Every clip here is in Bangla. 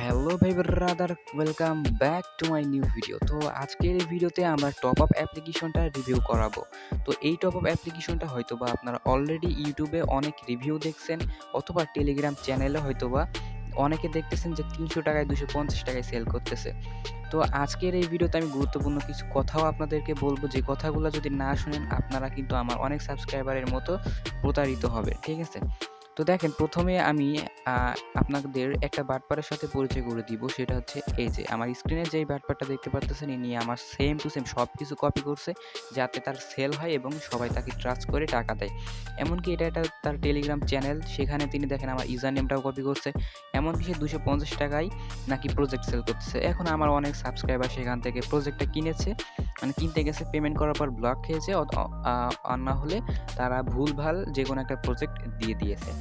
হ্যালো ভাই brother, welcome back to my new video. তো আজকের এই ভিডিওতে আমরা টপ আপ অ্যাপ্লিকেশনটা রিভিউ করাবো। তো এই টপ আপ অ্যাপ্লিকেশনটা হয়তোবা আপনারা অলরেডি ইউটিউবে অনেক রিভিউ দেখছেন, অথবা টেলিগ্রাম চ্যানেলে হয়তোবা অনেকে দেখতেছেন যে ৩০০ টাকায় ২৫০ টাকায় সেল করতেছে। তো আজকের এই ভিডিওতে আমি গুরুত্বপূর্ণ কিছু কথাও আপনাদেরকে বলবো, যে কথাগুলো যদি না শুনেন আপনারা কিন্তু আমার অনেক সাবস্ক্রাইবারের মতো প্রতারিত হবে, ঠিক আছে? তো দেখেন, প্রথমে আমি আপনাদের একটা বাটপারের সাথে পরিচয় করে দিব। সেটা হচ্ছে এই যে আমার স্ক্রিনে যেই বাটপারটা দেখতে পারতেছেন, ইনি আমার সেম টু সেম সব কিছু কপি করছে যাতে তার সেল হয় এবং সবাই তাকে ট্রাস্ট করে টাকা দেয়। এমনকি এটা একটা তার টেলিগ্রাম চ্যানেল, সেখানে তিনি দেখেন আমার ইউজার নেমটাও কপি করছে। এমনকি সে 250 টাকায় নাকি প্রজেক্ট সেল করতেছে। এখন আমার অনেক সাবস্ক্রাইবার সেখান থেকে প্রজেক্টটা কিনেছে, মানে কিনতে গেছে, পেমেন্ট করার পর ব্লক খেয়েছে, আর না হলে তারা ভুলভাল যেকোনো একটা প্রজেক্ট দিয়ে দিয়েছে।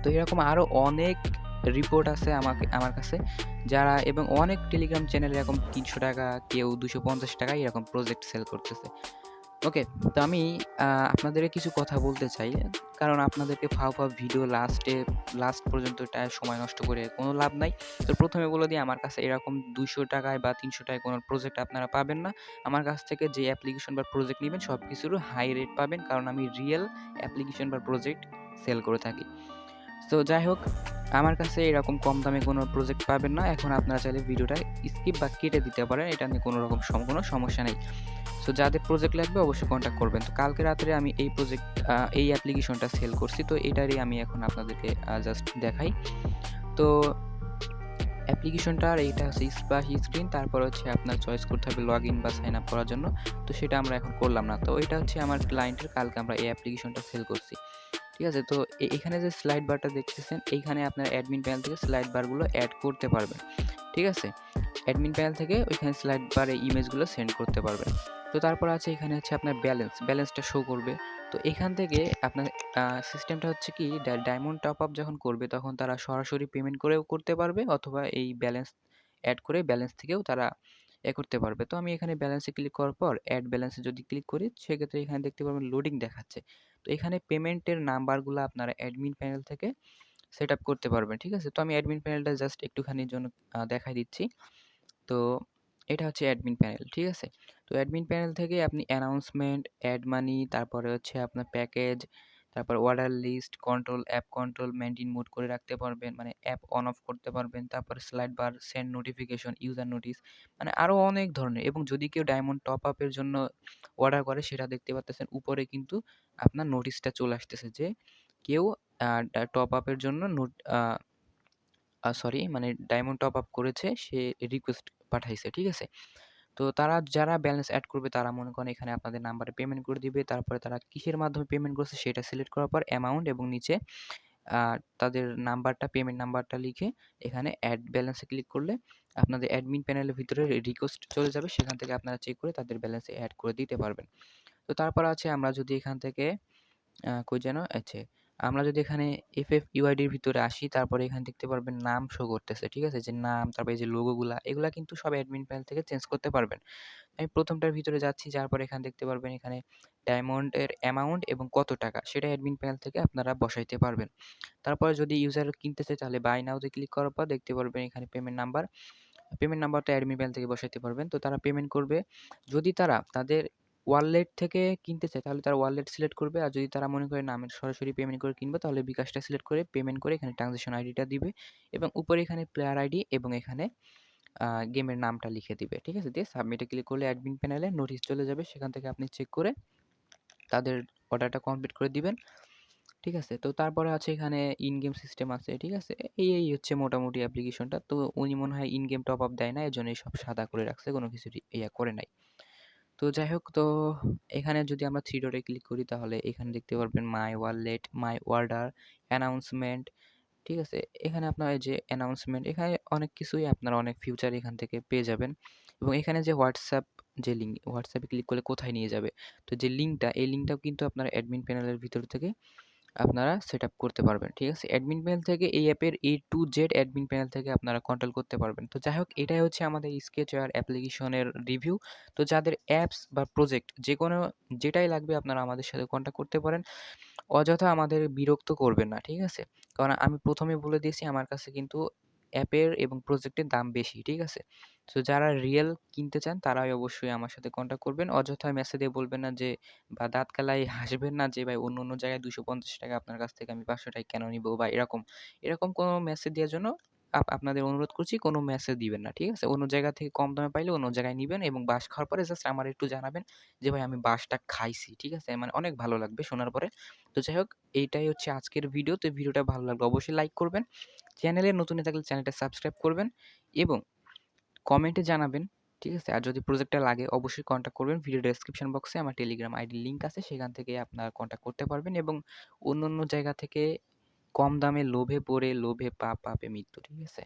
তো এরকম আরও অনেক রিপোর্ট আছে আমার কাছে, যারা এবং অনেক টেলিগ্রাম চ্যানেল এরকম ৩০০ টাকা, কেউ ২৫০ টাকায় এরকম প্রজেক্ট সেল করতেছে। ওকে, তো আমি আপনাদেরকে কিছু কথা বলতে চাই, কারণ আপনাদেরকে ফাও ভিডিও লাস্ট পর্যন্ত সময় নষ্ট করে কোনো লাভ নাই। তো প্রথমে বলে দিই, আমার কাছে এরকম ২০০ টাকায় বা ৩০০ টাকায় কোনো প্রজেক্ট আপনারা পাবেন না। আমার কাছ থেকে যে অ্যাপ্লিকেশন বা প্রজেক্ট নেবেন সব কিছুরও হাই রেট পাবেন, কারণ আমি রিয়েল অ্যাপ্লিকেশন বা প্রজেক্ট সেল করে থাকি। তো যাই হোক, আমার কাছে এরকম কম দামে কোনো প্রজেক্ট পাবেন না। এখন আপনারা চাইলে ভিডিওটা স্কিপ বা কেটে দিতে পারেন, এটা নিয়ে কোনো রকম কোনো সমস্যা নেই। সো যাদের প্রজেক্ট লাগবে অবশ্যই কন্ট্যাক্ট করবেন। তো কালকে রাত্রে আমি এই অ্যাপ্লিকেশনটা সেল করছি, তো এটারই আমি এখন আপনাদেরকে জাস্ট দেখাই। তো অ্যাপ্লিকেশনটার এইটা হচ্ছে স্প্ল্যাশ স্ক্রিন, তারপর হচ্ছে আপনার চয়েস করতে হবে লগ ইন বা সাইন আপ করার জন্য। তো সেটা আমরা এখন করলাম না। তো এটা হচ্ছে আমার ক্লায়েন্টের, কালকে আমরা এই অ্যাপ্লিকেশনটা সেল করছি। ঠিক আছে? তো এখানে যে স্লাইড বারটা দেখতেছেন, এইখানে আপনার অ্যাডমিন প্যানেল থেকে স্লাইড বারগুলো অ্যাড করতে পারবেন। ঠিক আছে? অ্যাডমিন প্যানেল থেকে ওইখানে স্লাইড বারে ইমেজগুলো সেন্ড করতে পারবেন। তো তারপর আছে এখানে হচ্ছে আপনার ব্যালেন্সটা শো করবে। তো এখান থেকে আপনার সিস্টেমটা হচ্ছে কি, ডায়মন্ড টপ আপ যখন করবে তখন তারা সরাসরি পেমেন্ট করেও করতে পারবে, অথবা এই ব্যালেন্স অ্যাড করে ব্যালেন্স থেকেও তারা করতে পারবে। তো আমি এখানে ব্যালেন্সে ক্লিক করার পর অ্যাড ব্যালেন্সে যদি ক্লিক করি, সেক্ষেত্রে এখানে দেখতে পারবেন লোডিং দেখাচ্ছে। তো এখানে পেমেন্টের নাম্বারগুলো আপনারা অ্যাডমিন প্যানেল থেকে সেট আপ করতে পারবেন। ঠিক আছে? তো আমি অ্যাডমিন প্যানেলটা জাস্ট একটুখানির জন্য দেখাই দিচ্ছি। তো এটা হচ্ছে অ্যাডমিন প্যানেল, ঠিক আছে? তো অ্যাডমিন প্যানেল থেকে আপনি অ্যানাউন্সমেন্ট, অ্যাড মানি, তারপরে হচ্ছে আপনার প্যাকেজ, তারপর order list, control, app control, maintain mode করে রাখতে পারবেন, মানে অ্যাপ অন অফ করতে পারবেন। তারপরে স্লাইড বার, সেন্ড নোটিফিকেশন, ইউজার নোটিস, মানে আরও অনেক ধরনের। এবং যদি কেউ ডায়মন্ড টপ আপের জন্য অর্ডার করে, সেটা দেখতে পাচ্ছেন উপরে কিন্তু আপনার নোটিশটা চলে আসতেছে যে কেউ টপ আপের জন্য মানে ডায়মন্ড টপ আপ করেছে, সে রিকোয়েস্ট পাঠাইছে, ঠিক আছে? তো যারা ব্যালেন্স এড করবে তারা মনে করেন এখানে আপনাদের নাম্বারে পেমেন্ট করে দিবে। তারপরে তারা কিসের মাধ্যমে পেমেন্ট করছে সেটা সিলেক্ট করার পর অ্যামাউন্ট এবং নিচে তাদের পেমেন্ট নাম্বারটা লিখে এখানে অ্যাড ব্যালেন্সে ক্লিক করলে আপনাদের অ্যাডমিন প্যানেলের ভিতরে রিকোয়েস্ট চলে যাবে। সেখান থেকে আপনারা চেক করে তাদের ব্যালেন্সে এড করে দিতে পারবেন। তো তারপর আছে, আমরা যদি এখান থেকে কই যেন? আচ্ছা, আমরা যদি এখানে FFUID-র ভিতরে আসি, তারপরে এখানে দেখতে পারবেন নাম শো করতেছে, ঠিক আছে? যে নাম, তারপরে এই যে লোগোগুলা, এগুলা কিন্তু সব অ্যাডমিন প্যানেল থেকে চেঞ্জ করতে পারবেন। আমি ১ম টার ভিতরে যাচ্ছি, যাওয়ার পরে এখানে দেখতে পারবেন এখানে ডায়মন্ডের অ্যামাউন্ট এবং কত টাকা সেটা অ্যাডমিন প্যানেল থেকে আপনারা বসাইতে পারবেন। তারপরে যদি ইউজার কিনতে চায় তাহলে বাই নাও তে ক্লিক করার পর দেখতে পারবেন এখানে পেমেন্ট নাম্বারটা অ্যাডমিন প্যানেল থেকে বসাইতে পারবেন। তো তারা পেমেন্ট করবে। যদি তারা তাদের ওয়ালেট থেকে কিনতে চায় তাহলে তারা ওয়ালেট সিলেক্ট করবে। আর যদি তারা মনে করে না আমি সরাসরি পেমেন্ট করে কিনবো, তাহলে বিকাশটা সিলেক্ট করে পেমেন্ট করে এখানে ট্রানজ্যাকশন আইডিটা দিবে এবং উপরে এখানে প্লেয়ার আইডি এবং এখানে গেমের নামটা লিখে দিবে। ঠিক আছে? দিয়ে সাবমিটে ক্লিক করলে অ্যাডমিন প্যানেলে নোটিশ চলে যাবে। সেখান থেকে আপনি চেক করে তাদের অর্ডারটা কমপ্লিট করে দিবেন। ঠিক আছে? তো তারপরে আছে এখানে ইন গেম সিস্টেম আছে। ঠিক আছে? এই হচ্ছে মোটামুটি অ্যাপ্লিকেশনটা। তো উনি মনে হয় ইন গেম টপ আপ দেয় না, এজন্যই সব সাদা করে রাখছে, কোনো কিছু করে নাই। তো যাই হোক, তো এখানে যদি আমরা থ্রি ডটে ক্লিক করি তাহলে এখানে দেখতে পারবেন my wallet, my order, announcement. ঠিক আছে? এখানে আপনার এই যে অ্যানাউন্সমেন্ট, এখানে অনেক কিছুই আপনারা অনেক ফিউচার এখান থেকে পেয়ে যাবেন। এবং এখানে যে যে লিঙ্ক, হোয়াটসঅ্যাপে ক্লিক করলে কোথায় নিয়ে যাবে? তো যে লিঙ্কটা, এই লিঙ্কটাও কিন্তু আপনারা অ্যাডমিন প্যানেলের ভিতর থেকে আপনারা সেটআপ করতে পারবেন। ঠিক আছে? অ্যাডমিন প্যানেল থেকে এই অ্যাপের A to Z admin panel থেকে আপনারা কন্ট্রোল করতে পারবেন। তো যাই হোক, এটাই হচ্ছে আমাদের Sketchware অ্যাপ্লিকেশনের রিভিউ। তো যাদের অ্যাপস বা প্রজেক্ট যেটাই লাগবে আপনারা আমাদের সাথে কন্ট্যাক্ট করতে পারেন। অযথা আমাদের বিরক্ত করবেন না। ঠিক আছে? কারণ আমি ১ম এ বলে দিয়েছি, আমার কাছে কিন্তু অ্যাপের এবং প্রজেক্টের দাম বেশি, ঠিক আছে? সো যারা রিয়েল কিনতে চান তারাই অবশ্যই আমার সাথে কন্ট্যাক্ট করবেন। অযথা মেসেজ দিয়ে বলবেন না যে, বা দাঁত কেলায় হাসবেন না যে ভাই অন্য জায়গায় ৳250 আপনার কাছ থেকে আমি ৳500 কেন নিবো বা এরকম। এরকম কোনো মেসেজ দেওয়ার জন্য আপনাদের অনুরোধ করছি কোনো মেসেজ দিবেন না, ঠিক আছে? অন্য জায়গা থেকে কম দামে পাইলে অন্য জায়গায় নিবেন এবং বাঁশ খাওয়ার পরে জাস্ট আমারে একটু জানাবেন যে ভাই আমি বাঁশটা খাইছি, ঠিক আছে? মানে অনেক ভালো লাগবে শোনার পরে। তো যাই হোক, এইটাই হচ্ছে আজকের ভিডিও। তো ভিডিওটা ভালো লাগলে অবশ্যই লাইক করবেন। চ্যানেলে নতুন হয়ে থাকলে চ্যানেলটা সাবস্ক্রাইব করবেন এবং কমেন্টে জানাবেন, ঠিক আছে? আর যদি প্রজেক্টটা লাগে অবশ্যই কন্ট্যাক্ট করবেন। ভিডিও ডেসক্রিপশন বক্সে আমার টেলিগ্রাম আইডির লিংক আছে, সেখান থেকে আপনারা কন্ট্যাক্ট করতে পারবেন এবং অন্য জায়গা থেকে কম দামে লোভে পড়ে লোভে পাপে মৃত্যু, ঠিক আছে?